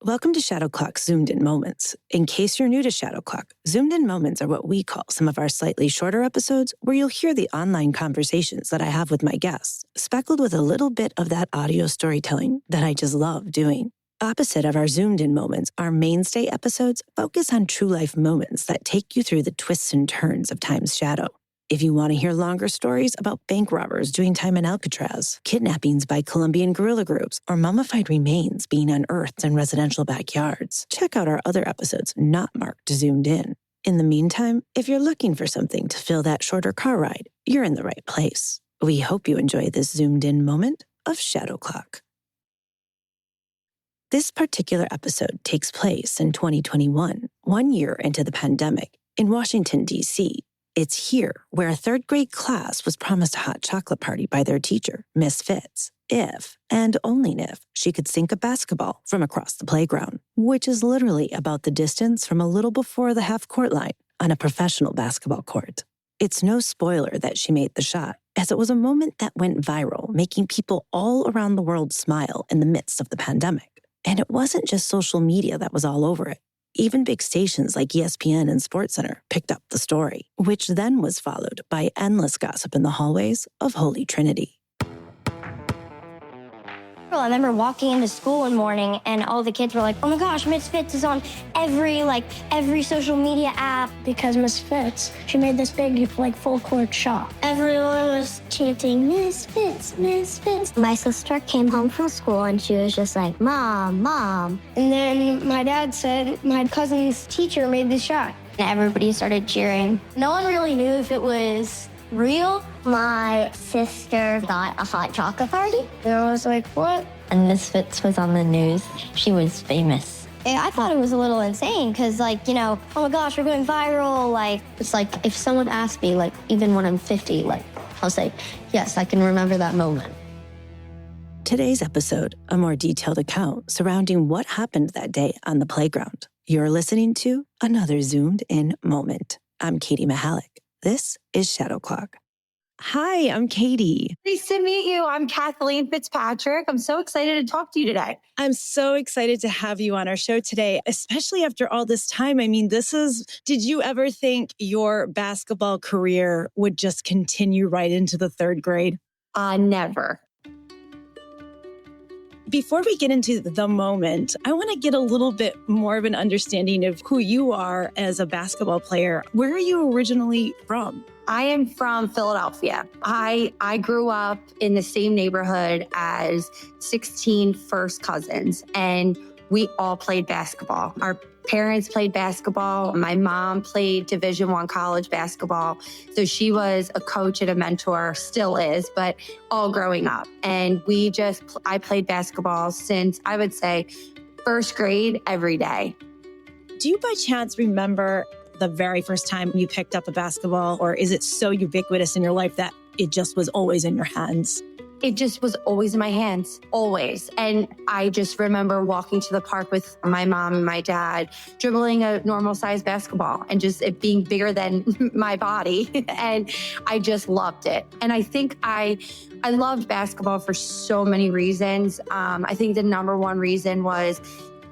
Welcome to Shadow Clock Zoomed In Moments. In case you're new to Shadow Clock, Zoomed In Moments are what we call some of our slightly shorter episodes where you'll hear the online conversations that I have with my guests, speckled with a little bit of that audio storytelling that I just love doing. Opposite of our Zoomed In Moments, our mainstay episodes focus on true life moments that take you through the twists and turns of time's shadow. If you want to hear longer stories about bank robbers doing time in Alcatraz, kidnappings by Colombian guerrilla groups, or mummified remains being unearthed in residential backyards, check out our other episodes not marked Zoomed In. In the meantime, if you're looking for something to fill that shorter car ride, you're in the right place. We hope you enjoy this Zoomed In moment of Shadow Clock. This particular episode takes place in 2021, 1 year into the pandemic, in Washington, D.C. It's here where a third grade class was promised a hot chocolate party by their teacher, Miss Fitz, if, and only if, she could sink a basketball from across the playground, which is literally about the distance from a little before the half-court line on a professional basketball court. It's no spoiler that she made the shot, as it was a moment that went viral, making people all around the world smile in the midst of the pandemic. And it wasn't just social media that was all over it. Even big stations like ESPN and SportsCenter picked up the story, which then was followed by endless gossip in the hallways of Holy Trinity. I remember walking into school one morning and all the kids were like, oh my gosh, Miss Fitz is on every social media app. Because Miss Fitz, she made this big, full court shot. Everyone was chanting, Miss Fitz, Miss Fitz. My sister came home from school and she was just like, Mom, Mom. And then my dad said my cousin's teacher made the shot. And everybody started cheering. No one really knew if it was real. My sister got a hot chocolate party. And I was like, what? And Miss Fitz was on the news. She was famous. I thought it was a little insane because, oh my gosh, we're going viral. It's like if someone asked me, even when I'm 50, I'll say, yes, I can remember that moment. Today's episode, a more detailed account surrounding what happened that day on the playground. You're listening to another Zoomed In moment. I'm Katie Mahalik. This is Shadow Clock. Hi, I'm Katie. Nice to meet you. I'm Kathleen Fitzpatrick. I'm so excited to talk to you today. I'm so excited to have you on our show today, especially after all this time. I mean, did you ever think your basketball career would just continue right into the third grade? Never. Before we get into the moment, I want to get a little bit more of an understanding of who you are as a basketball player. Where are you originally from? I am from Philadelphia. I grew up in the same neighborhood as 16 first cousins, and we all played basketball. Our parents played basketball. My mom played Division I college basketball. So she was a coach and a mentor, still is, but all growing up. And I played basketball since, I would say, first grade every day. Do you by chance remember the very first time you picked up a basketball, or is it so ubiquitous in your life that it just was always in your hands? It just was always in my hands, always. And I just remember walking to the park with my mom and my dad, dribbling a normal sized basketball and just it being bigger than my body. And I just loved it. And I think I loved basketball for so many reasons. I think the number one reason was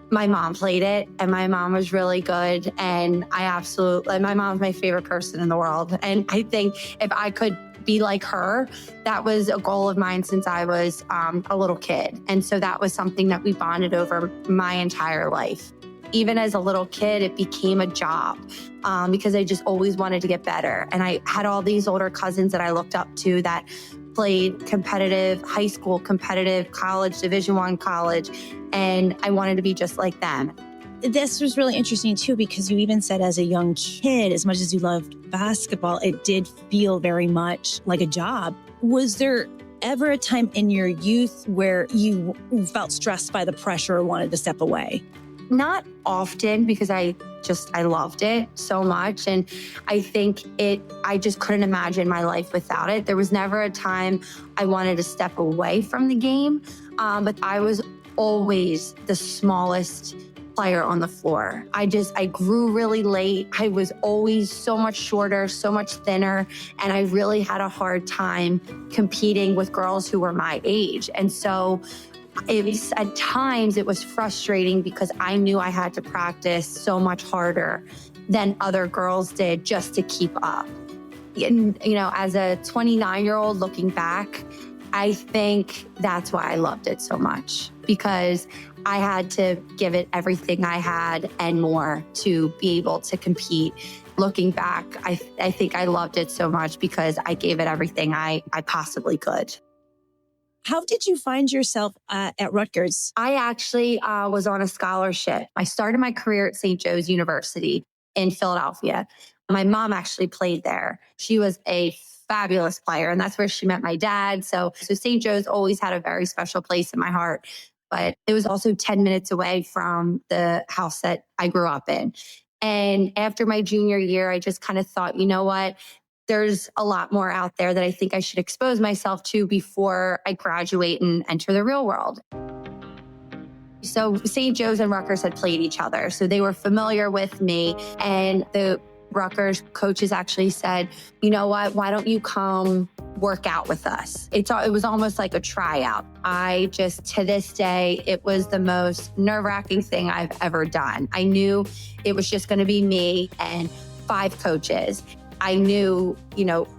my mom played it and my mom was really good. And my mom's my favorite person in the world. And I think if I could be like her, that was a goal of mine since I was a little kid. And so that was something that we bonded over my entire life. Even as a little kid, it became a job because I just always wanted to get better. And I had all these older cousins that I looked up to that played competitive high school, competitive college, Division I college, and I wanted to be just like them. This was really interesting too, because you even said as a young kid, as much as you loved basketball, it did feel very much like a job. Was there ever a time in your youth where you felt stressed by the pressure or wanted to step away? Not often, because I loved it so much. And I think I just couldn't imagine my life without it. There was never a time I wanted to step away from the game, but I was always the smallest player on the floor. I grew really late. I was always so much shorter, so much thinner, and I really had a hard time competing with girls who were my age. And so At times it was frustrating because I knew I had to practice so much harder than other girls did just to keep up. And, as a 29-year-old looking back, I think that's why I loved it so much, because I had to give it everything I had and more to be able to compete. Looking back, I think I loved it so much because I gave it everything I possibly could. How did you find yourself at Rutgers? I actually was on a scholarship. I started my career at St. Joe's University in Philadelphia. My mom actually played there. She was a fabulous player, and that's where she met my dad. So St. Joe's always had a very special place in my heart, but it was also 10 minutes away from the house that I grew up in. And after my junior year, I just kind of thought, you know what? There's a lot more out there that I think I should expose myself to before I graduate and enter the real world. So St. Joe's and Rutgers had played each other, so they were familiar with me. And the Rutgers coaches actually said, you know what, why don't you come work out with us? It was almost like a tryout. To this day, it was the most nerve-wracking thing I've ever done. I knew it was just going to be me and 5 coaches. I knew,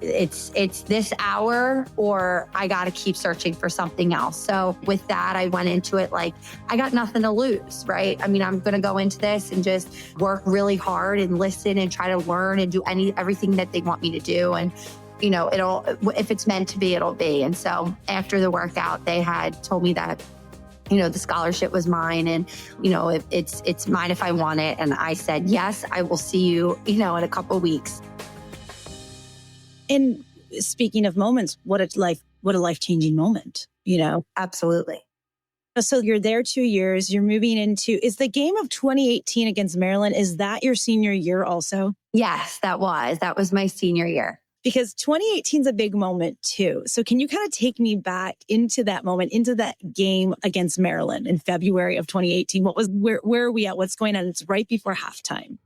it's this hour or I got to keep searching for something else. So with that, I went into it like I got nothing to lose, right? I mean, I'm going to go into this and just work really hard and listen and try to learn and do everything that they want me to do. And, if it's meant to be, it'll be. And so after the workout, they had told me that the scholarship was mine and, it's mine if I want it. And I said, yes, I will see you, in a couple of weeks. And speaking of moments, what a life-changing moment, Absolutely. So you're there 2 years, you're moving into, is the game of 2018 against Maryland, is that your senior year also? Yes, that was my senior year. Because 2018 is a big moment too. So can you kind of take me back into that moment, into that game against Maryland in February of 2018? Where are we at? What's going on? It's right before halftime.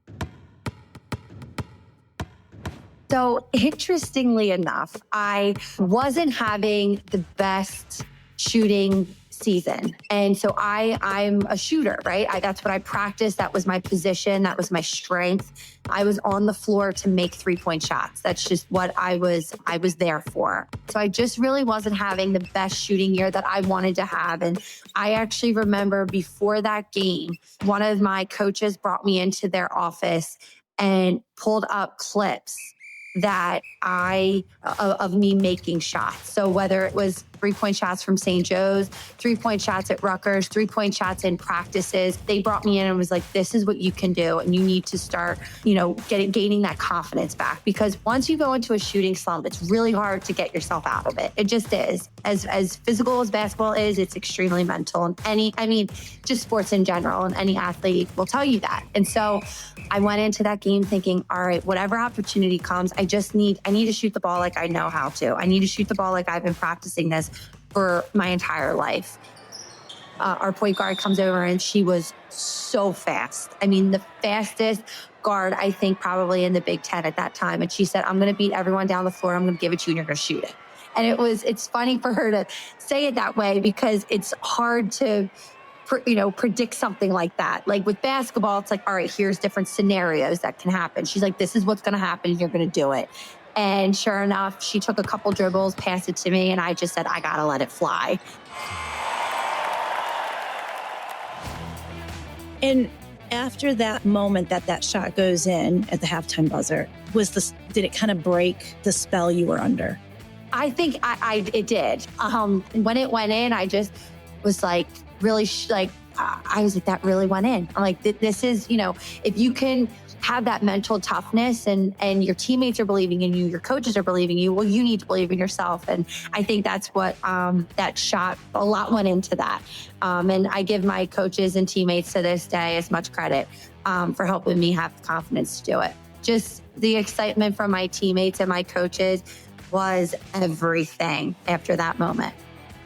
So interestingly enough, I wasn't having the best shooting season. And so I'm a shooter, right? That's what I practiced. That was my position. That was my strength. I was on the floor to make 3-point shots. That's just what I was there for. So I just really wasn't having the best shooting year that I wanted to have. And I actually remember before that game, one of my coaches brought me into their office and pulled up clips of me making shots. So whether it was 3-point shots from St. Joe's, 3-point shots at Rutgers, 3-point shots in practices, they brought me in and was like, this is what you can do. And you need to start, gaining that confidence back. Because once you go into a shooting slump, it's really hard to get yourself out of it. It just is. As physical as basketball is, it's extremely mental. And just sports in general, and any athlete will tell you that. And so I went into that game thinking, all right, whatever opportunity comes, I need to shoot the ball like I know how to. I need to shoot the ball like I've been practicing this for my entire life. Our point guard comes over and she was so fast. I mean, the fastest guard, I think, probably in the Big Ten at that time. And she said, I'm going to beat everyone down the floor. I'm going to give it to you and you're going to shoot it. And it's funny for her to say it that way because it's hard to predict something like that. Like with basketball, it's like, all right, here's different scenarios that can happen. She's like, this is what's going to happen. And you're going to do it. And sure enough, she took a couple dribbles, passed it to me, and I just said, I got to let it fly. And after that moment that shot goes in at the halftime buzzer, did it kind of break the spell you were under? I think it did. When it went in, I just was like, really, I was like, that really went in. I'm like, this is, if you can have that mental toughness and your teammates are believing in you, your coaches are believing in you, well, you need to believe in yourself. And I think that's what that shot, a lot went into that. And I give my coaches and teammates to this day as much credit for helping me have the confidence to do it. Just the excitement from my teammates and my coaches was everything after that moment.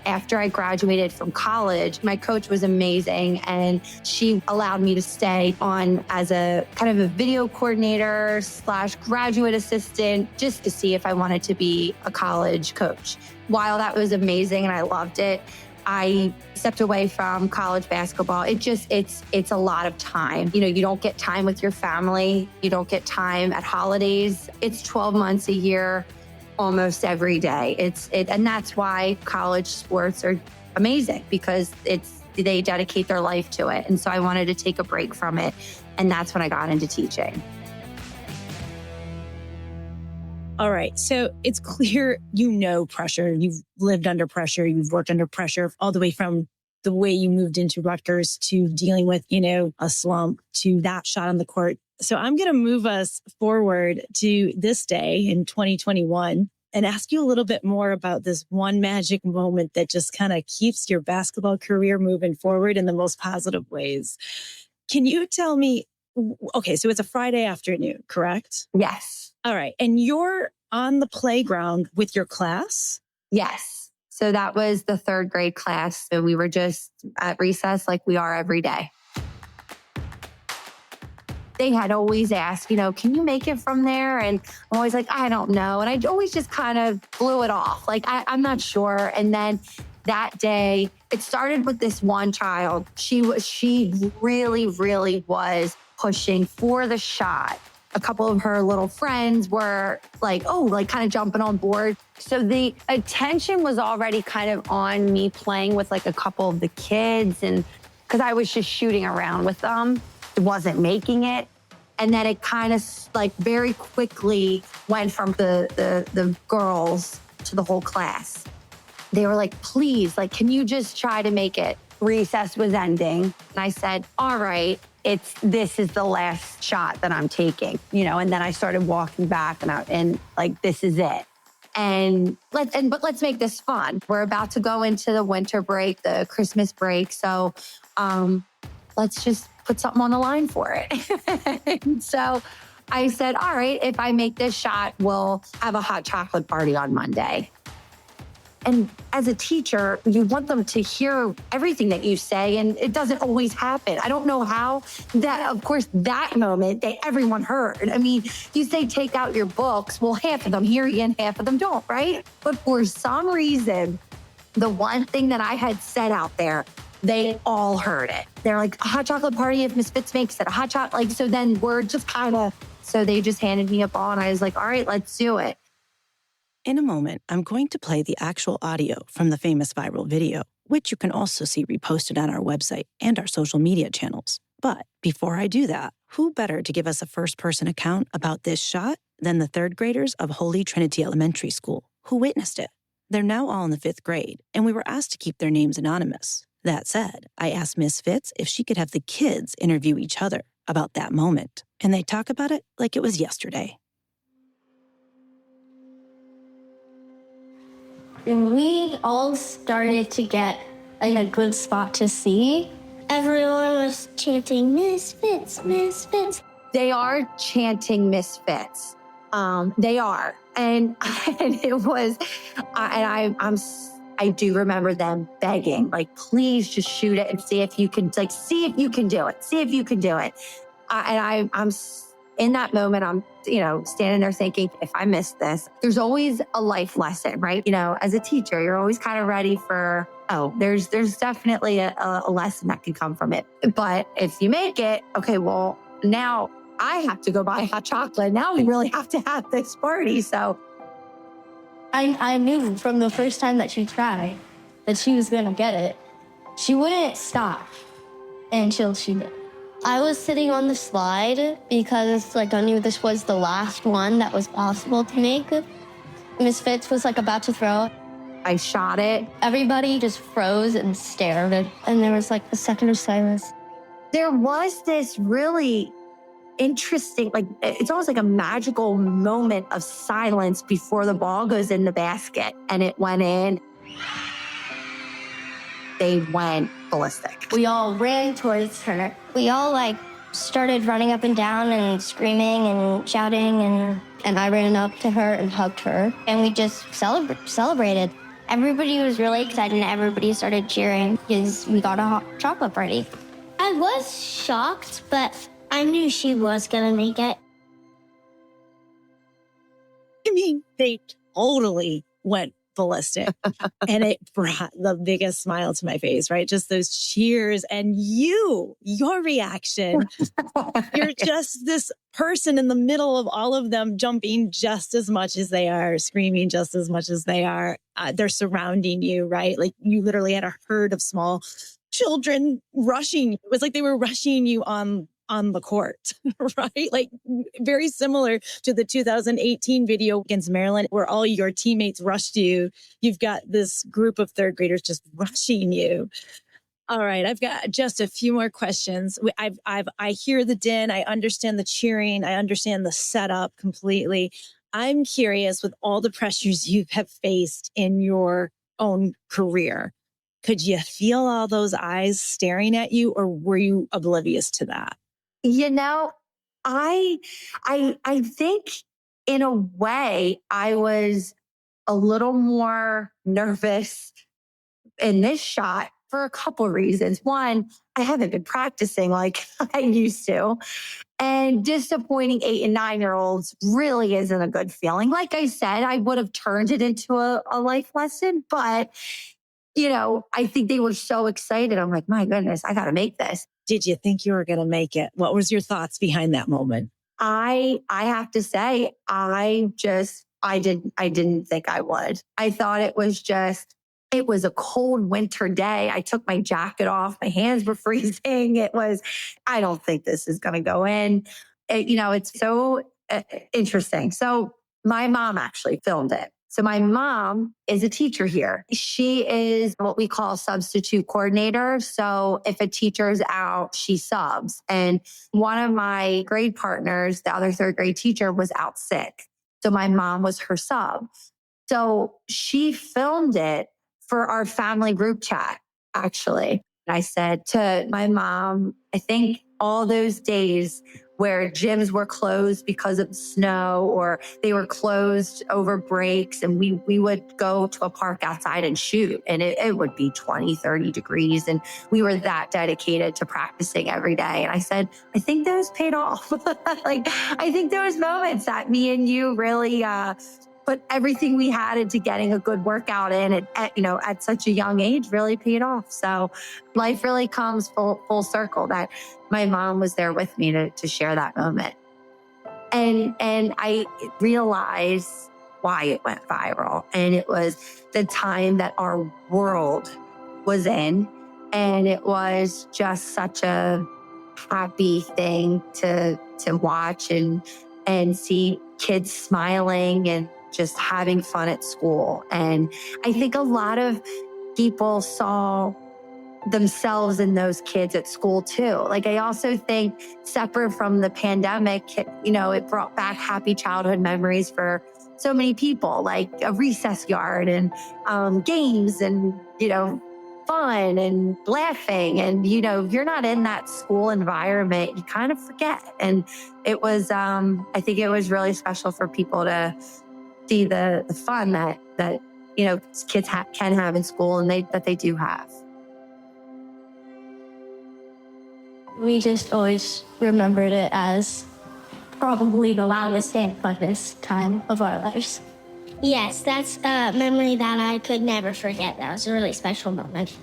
After I graduated from college, my coach was amazing and she allowed me to stay on as a kind of a video coordinator / graduate assistant just to see if I wanted to be a college coach. While that was amazing and I loved it, I stepped away from college basketball. It's a lot of time. You don't get time with your family. You don't get time at holidays. It's 12 months a year, almost every day. And that's why college sports are amazing, because they dedicate their life to it. And so I wanted to take a break from it. And that's when I got into teaching. All right. So it's clear, pressure. You've lived under pressure. You've worked under pressure all the way from the way you moved into Rutgers to dealing with, a slump to that shot on the court. So I'm going to move us forward to this day in 2021 and ask you a little bit more about this one magic moment that just kind of keeps your basketball career moving forward in the most positive ways. Can you tell me, okay, so it's a Friday afternoon, correct? Yes. All right. And you're on the playground with your class? Yes. So that was the 3rd grade class. So we were just at recess like we are every day. They had always asked, can you make it from there? And I'm always like, I don't know. And I always just kind of blew it off. Like, I'm not sure. And then that day, it started with this one child. She really, really was pushing for the shot. A couple of her little friends were like, kind of jumping on board. So the attention was already kind of on me playing with like a couple of the kids, and because I was just shooting around with them, it wasn't making it. And then it kind of like very quickly went from the girls to the whole class. They were like, please, like, can you just try to make it? Recess was ending. And I said, all right. This is the last shot that I'm taking, and then I started walking back and this is it. But let's make this fun. We're about to go into the winter break, the Christmas break. So let's just put something on the line for it. And so I said, all right, if I make this shot, we'll have a hot chocolate party on Monday. And as a teacher, you want them to hear everything that you say, and it doesn't always happen. I don't know how of course, that moment everyone heard. I mean, you say, take out your books. Well, half of them hear you and half of them don't, right? But for some reason, the one thing that I had said out there, they all heard it. They're like, a hot chocolate party if Miss Fitz makes it, a hot chocolate. So then we're just so they just handed me a ball, and I was like, all right, let's do it. In a moment, I'm going to play the actual audio from the famous viral video, which you can also see reposted on our website and our social media channels. But before I do that, who better to give us a first-person account about this shot than the 3rd graders of Holy Trinity Elementary School, who witnessed it? They're now all in the 5th grade, and we were asked to keep their names anonymous. That said, I asked Miss Fitz if she could have the kids interview each other about that moment, and they talk about it like it was yesterday. And we all started to get in a good spot to see. Everyone was chanting, Miss Fitz, Miss Fitz. They are chanting Miss Fitz. They are. And it was, I do remember them begging, like, please just shoot it and see if you can, see if you can do it. See if you can do it. I'm in that moment, I'm, standing there thinking, if I miss this, there's always a life lesson, right? As a teacher, you're always kind of ready for, there's definitely a lesson that can come from it. But if you make it, okay, well, now I have to go buy hot chocolate. Now we really have to have this party. So I knew from the first time that she tried that she was going to get it. She wouldn't stop until she did. I was sitting on the slide because I knew this was the last one that was possible to make. Miss Fitz was about to throw. I shot it. Everybody just froze and stared, and there was a second of silence. There was this really interesting, it's almost like a magical moment of silence before the ball goes in the basket, and it went in. They went ballistic. We all ran towards her. We all started running up and down and screaming and shouting, and I ran up to her and hugged her, and we just celebrated. Everybody was really excited, and everybody started cheering because we got a hot chocolate party. I was shocked, but I knew she was gonna make it. I mean, they totally went ballistic. And it brought the biggest smile to my face, right? Just those cheers and your reaction. You're just this person in the middle of all of them, jumping just as much as they are, screaming just as much as they are. They're surrounding you, right? Like you literally had a herd of small children rushing. It was like they were rushing you on the court, right? Like very similar to the 2018 video against Maryland, where all your teammates rushed you. You've got this group of third graders just rushing you. All right, I've got just a few more questions. I hear the din. I understand the cheering. I understand the setup completely. I'm curious, with all the pressures you have faced in your own career, could you feel all those eyes staring at you, or were you oblivious to that? You know, I think in a way I was a little more nervous in this shot for a couple of reasons. One, I haven't been practicing like I used to. And disappointing 8 and 9-year-olds really isn't a good feeling. Like I said, I would have turned it into a life lesson, but I think they were so excited. I'm like, my goodness, I got to make this. Did you think you were going to make it? What was your thoughts behind that moment? I have to say, I didn't think I would. I thought it was a cold winter day. I took my jacket off. My hands were freezing. I don't think this is going to go in. It's so interesting. So my mom actually filmed it. So my mom is a teacher here. She is what we call a substitute coordinator. So if a teacher's out, she subs. And one of my grade partners, the other third grade teacher, was out sick. So my mom was her sub. So she filmed it for our family group chat, actually. I said to my mom, I think all those days where gyms were closed because of snow or they were closed over breaks, and we would go to a park outside and shoot, and it would be 20, 30 degrees. And we were that dedicated to practicing every day. And I said, I think those paid off. I think those moments that me and you really put everything we had into getting a good workout in at such a young age really paid off. So life really comes full circle that my mom was there with me to share that moment. And I realized why it went viral. And it was the time that our world was in. And it was just such a happy thing to watch and see kids smiling and just having fun at school. And I think a lot of people saw themselves in those kids at school too. Like I also think separate from the pandemic, it brought back happy childhood memories for so many people, like a recess yard and games and, fun and laughing. And, if you're not in that school environment, you kind of forget. And it was, I think it was really special for people to see the fun that kids can have in school and that they do have. We just always remembered it as probably the loudest and funnest time of our lives. Yes, that's a memory that I could never forget. That was a really special moment.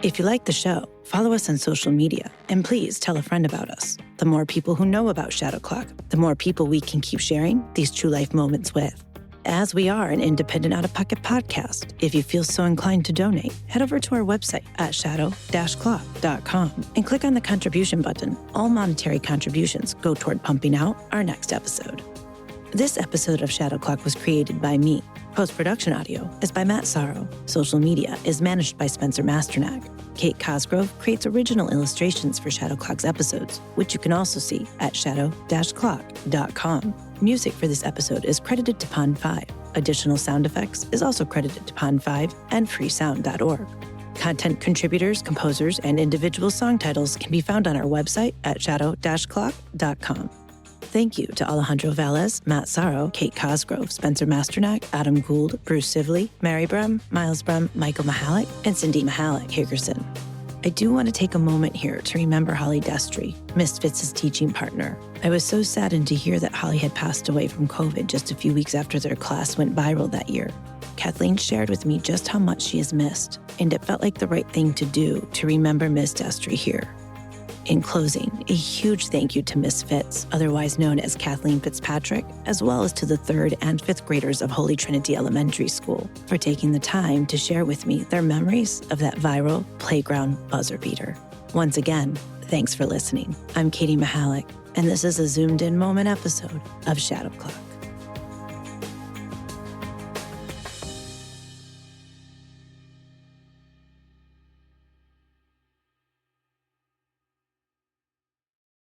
If you like the show, follow us on social media, and please tell a friend about us. The more people who know about Shadow Clock, the more people we can keep sharing these true life moments with. As we are an independent out-of-pocket podcast, if you feel so inclined to donate, head over to our website at shadow-clock.com and click on the contribution button. All monetary contributions go toward pumping out our next episode. This episode of Shadow Clock was created by me. Post-production audio is by Matt Sorrow. Social media is managed by Spencer Masternack. Kate Cosgrove creates original illustrations for Shadow Clock's episodes, which you can also see at shadow-clock.com. Music for this episode is credited to Pond5. Additional sound effects is also credited to Pond5 and freesound.org. Content contributors, composers, and individual song titles can be found on our website at shadow-clock.com. Thank you to Alejandro Velez, Matt Sorrow, Kate Cosgrove, Spencer Masternack, Adam Gould, Bruce Sibley, Mary Brem, Miles Brem, Michael Mahalik, and Cindy Mahalik Hagerson. I do want to take a moment here to remember Holly Destry, Miss Fitz's teaching partner. I was so saddened to hear that Holly had passed away from COVID just a few weeks after their class went viral that year. Kathleen shared with me just how much she is missed, and it felt like the right thing to do to remember Miss Destry here. In closing, a huge thank you to Miss Fitz, otherwise known as Kathleen Fitzpatrick, as well as to the 3rd and 5th graders of Holy Trinity Elementary School for taking the time to share with me their memories of that viral playground buzzer beater. Once again, thanks for listening. I'm Katie Mahalik, and this is a Zoomed In Moment episode of Shadow Clock.